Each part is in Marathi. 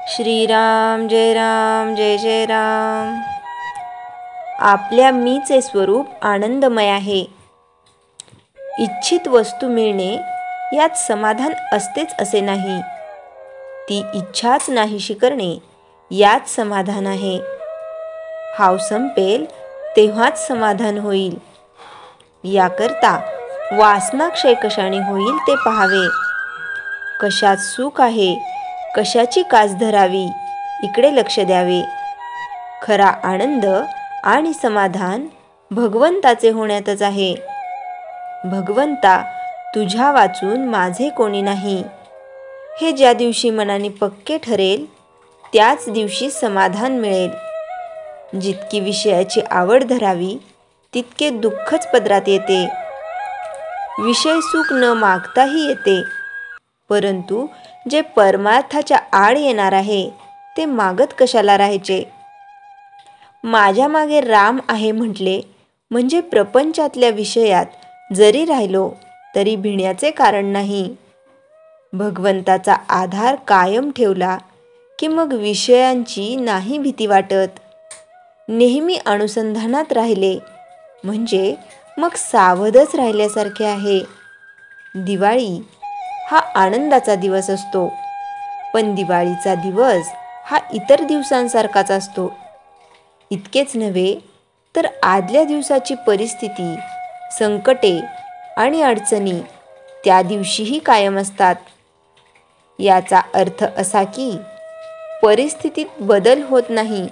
श्रीराम जय जय राम। आपल्या मीचे स्वरूप आनंदमय आहे. इच्छित वस्तू मिळणे यात समाधान असतेच असे नाही. ती इच्छाच नाहीशी करणे यात समाधान आहे. हाव संपेल तेव्हाच समाधान होईल. याकरता वासनाक्षय कशाने होईल ते पाहावे. कशात सुख आहे, कशाची कास धरावी इकडे लक्ष द्यावे. खरा आनंद आणि समाधान भगवंताचे होण्यातच आहे. भगवंता, तुझ्या वाचून माझे कोणी नाही, हे ज्या दिवशी मनाने पक्के ठरेल त्याच दिवशी समाधान मिळेल. जितकी विषयाची आवड धरावी तितके दुःखच पदरात येते. विषय सुख न मागताही येते, परंतु जे परमार्थाच्या आड येणार आहे ते मागत कशाला राहायचे. माझ्या मागे राम आहे म्हटले म्हणजे प्रपंचातल्या विषयात जरी राहिलो तरी भिण्याचे कारण नाही. भगवंताचा आधार कायम ठेवला की मग विषयांची नाही भीती वाटत. नेहमी अनुसंधानात राहिले म्हणजे मग सावधच राहिल्यासारखे आहे. दिवाळी हा आनंदाचा दिवस असतो, पण दिवाळीचा दिवस हा इतर दिवसांसारखाच असतो. इतकेच नव्हे तर आदल्या दिवसाची परिस्थिती, संकटे आणि अडचणी त्या दिवशीही कायम असतात. याचा अर्थ असा की परिस्थितीत बदल होत नाही.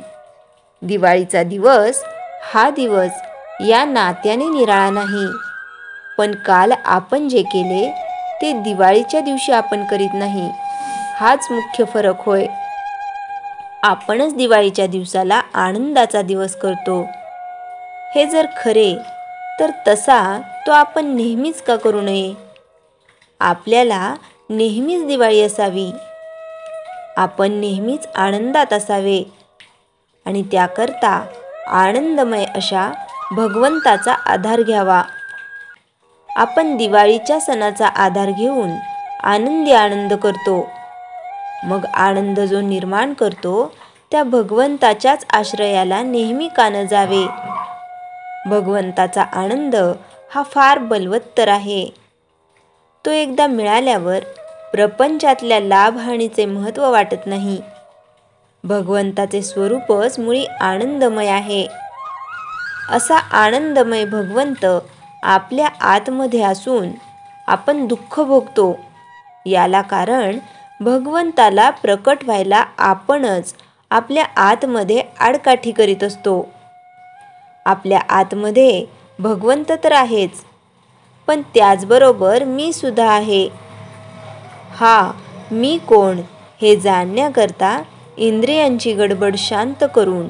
दिवाळीचा दिवस हा दिवस या नात्याने निराळा नाही, पण काल आपण जे केले ते दिवाळीच्या दिवशी आपण करीत नाही, हाच मुख्य फरक होय. आपणच दिवाळीच्या दिवसाला आनंदाचा दिवस करतो. हे जर खरे तर तसा तो आपण नेहमीच का करू नये. आपल्याला नेहमीच दिवाळी असावी, आपण नेहमीच आनंदात असावे आणि त्याकरता आनंदमय अशा भगवंताचा आधार घ्यावा. आपण दिवाळीच्या सणाचा आधार घेऊन आनंदी आनंद करतो. मग आनंद जो निर्माण करतो त्या भगवंताच्याच आश्रयाला नेहमी का न जावे. भगवंताचा आनंद हा फार बलवत्तर आहे. तो एकदा मिळाल्यावर प्रपंचातल्या लाभहानीचे महत्त्व वाटत नाही. भगवंताचे स्वरूपच मुळी आनंदमय आहे. असा आनंदमय भगवंत आपल्या आतमध्ये असून आपण दुःख भोगतो. याला कारण भगवंताला प्रकट व्हायला आपणच आपल्या आतमध्ये आडकाठी करीत असतो. आपल्या आतमध्ये भगवंत तर आहेच, पण त्याचबरोबर मी सुद्धा आहे. हा मी कोण हे जाणण्याकरता इंद्रियांची गडबड शांत करून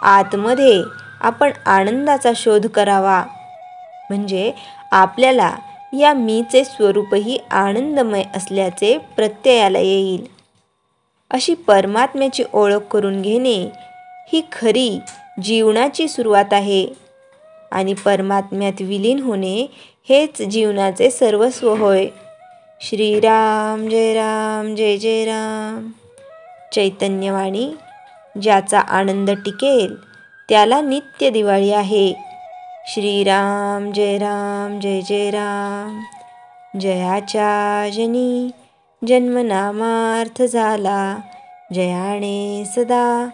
आतमध्ये आपण आनंदाचा शोध करावा. म्हणजे आपल्याला या मीचे स्वरूपही आनंदमय असल्याचे प्रत्ययाला येईल. अशी परमात्म्याची ओळख करून घेणे ही खरी जीवनाची सुरुवात आहे आणि परमात्म्यात विलीन होणे हेच जीवनाचे सर्वस्व होय. श्रीराम जय जय राम. चैतन्यवाणी, ज्याचा आनंद टिकेल त्याला नित्य दिवाळी आहे. श्रीराम जय जय राम. जयाच्या जनी जन्मनामार्थ झाला, जयाने सदा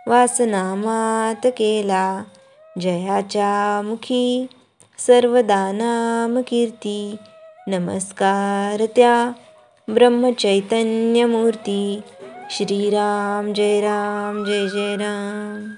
वासनामात केला. जयाच्या मुखी सर्वदा नाम कीर्ती, नमस्कार त्या ब्रह्मचैतन्यमूर्ती. श्रीराम जय जय राम.